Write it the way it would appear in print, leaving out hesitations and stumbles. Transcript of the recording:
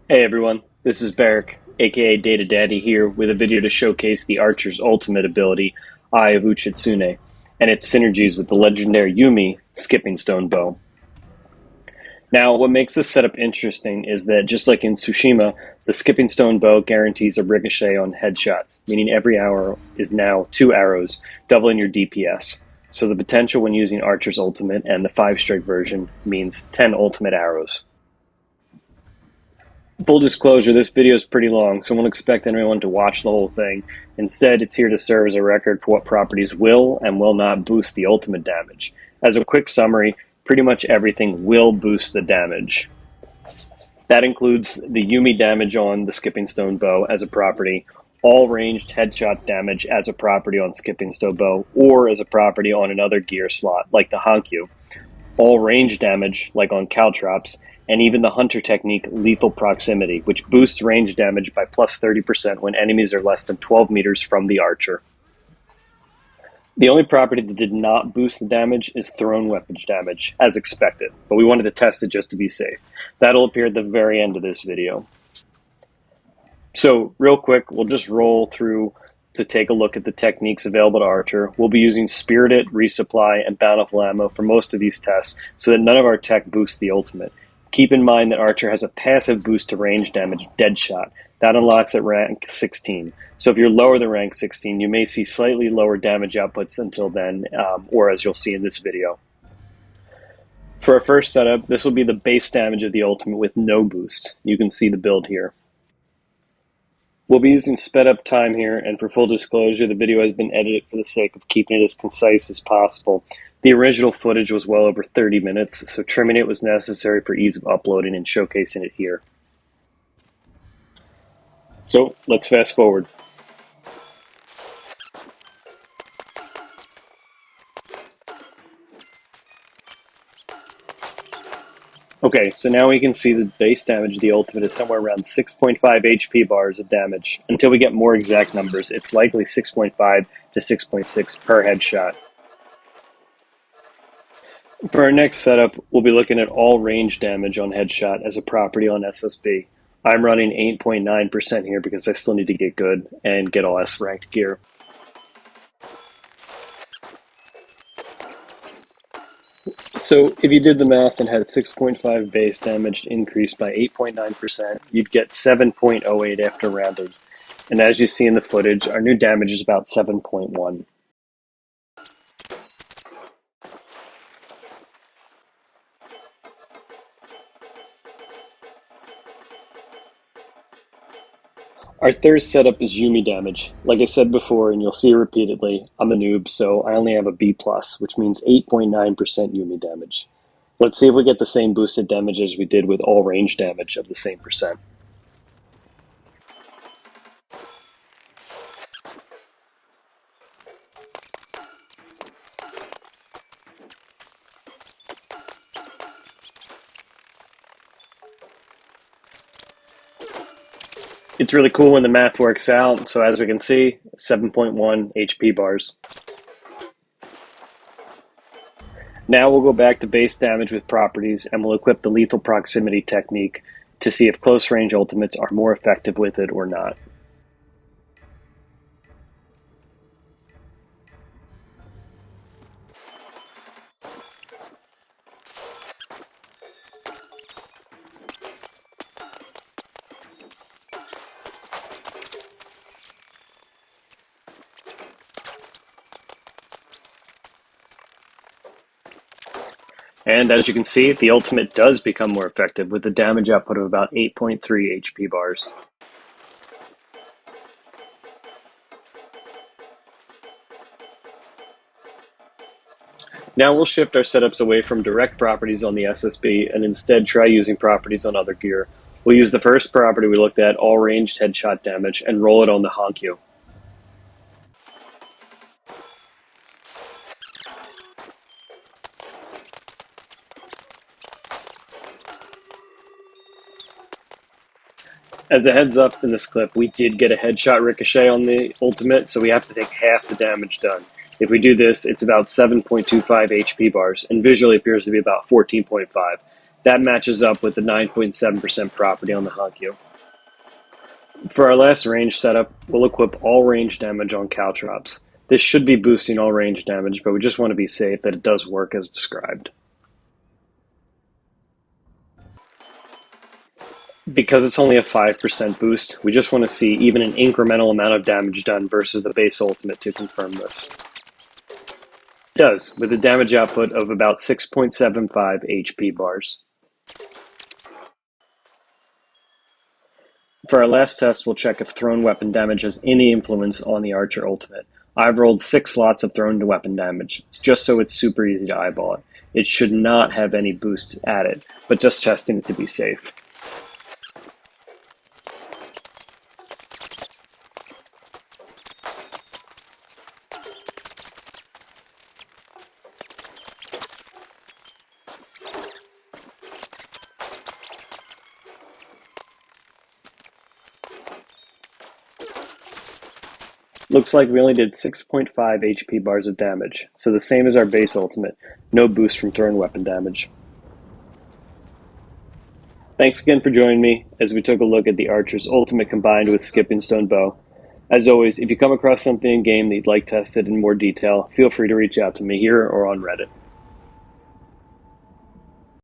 Hey everyone, this is Barrick, aka Data Daddy here with a video to showcase the Archer's ultimate ability, Eye of Uchitsune, and its synergies with the legendary Yumi Skipping Stone Bow. Now, what makes this setup interesting is that just like in Tsushima, the Skipping Stone Bow guarantees a ricochet on headshots, meaning every arrow is now 2 arrows, doubling your DPS. So the potential when using Archer's ultimate and the 5-strike version means 10 ultimate arrows. Full disclosure, this video is pretty long, so I won't expect anyone to watch the whole thing. Instead, it's here to serve as a record for what properties will and will not boost the ultimate damage. As a quick summary, pretty much everything will boost the damage. That includes the Yumi damage on the Skipping Stone Bow as a property, all ranged headshot damage as a property on Skipping Stone Bow, or as a property on another gear slot, like the Hankyu, all range damage, like on Caltrops, and even the Hunter technique Lethal Proximity, which boosts range damage by plus 30% when enemies are less than 12 meters from the archer. The only property that did not boost the damage is thrown weapons damage, as expected, but we wanted to test it just to be safe. That'll appear at the very end of this video. So, real quick, we'll just roll through to take a look at the techniques available to Archer. We'll be using Spirited, Resupply, and Bountiful Ammo for most of these tests so that none of our tech boosts the ultimate. Keep in mind that Archer has a passive boost to range damage, Deadshot. That unlocks at rank 16. So if you're lower than rank 16, you may see slightly lower damage outputs until then, or as you'll see in this video. For our first setup, this will be the base damage of the ultimate with no boost. You can see the build here. We'll be using sped up time here, and for full disclosure, the video has been edited for the sake of keeping it as concise as possible. The original footage was well over 30 minutes, so trimming it was necessary for ease of uploading and showcasing it here. So, let's fast forward. Okay, so now we can see the base damage of the ultimate is somewhere around 6.5 HP bars of damage. Until we get more exact numbers, it's likely 6.5 to 6.6 per headshot. For our next setup, we'll be looking at all range damage on headshot as a property on SSB. I'm running 8.9% here because I still need to get good and get all S-ranked gear. So if you did the math and had 6.5 base damage increased by 8.9%, you'd get 7.08 after rounding. And as you see in the footage, our new damage is about 7.1. Our third setup is Yumi Damage. Like I said before, and you'll see it repeatedly, I'm a noob, so I only have a B+, which means 8.9% Yumi Damage. Let's see if we get the same boosted damage as we did with all range damage of the same percent. It's really cool when the math works out, so as we can see, 7.1 HP bars. Now we'll go back to base damage with properties, and we'll equip the Lethal Proximity technique to see if close range ultimates are more effective with it or not. And as you can see, the ultimate does become more effective with a damage output of about 8.3 HP bars. Now we'll shift our setups away from direct properties on the SSB and instead try using properties on other gear. We'll use the first property we looked at, all ranged headshot damage, and roll it on the Hankyu. As a heads up in this clip, we did get a headshot ricochet on the ultimate, so we have to take half the damage done. If we do this, it's about 7.25 HP bars, and visually appears to be about 14.5. That matches up with the 9.7% property on the Hankyu. For our last range setup, we'll equip all range damage on Caltrops. This should be boosting all range damage, but we just want to be safe that it does work as described. Because it's only a 5% boost, we just want to see even an incremental amount of damage done versus the base ultimate to confirm this. It does, with a damage output of about 6.75 HP bars. For our last test, we'll check if thrown weapon damage has any influence on the Archer ultimate. I've rolled 6 slots of thrown weapon damage, just so it's super easy to eyeball it. It should not have any boost added, but just testing it to be safe. Looks like we only did 6.5 HP bars of damage, so the same as our base ultimate, no boost from thrown weapon damage. Thanks again for joining me as we took a look at the Archer's ultimate combined with Skipping Stone Bow. As always, if you come across something in game that you'd like tested in more detail, feel free to reach out to me here or on Reddit.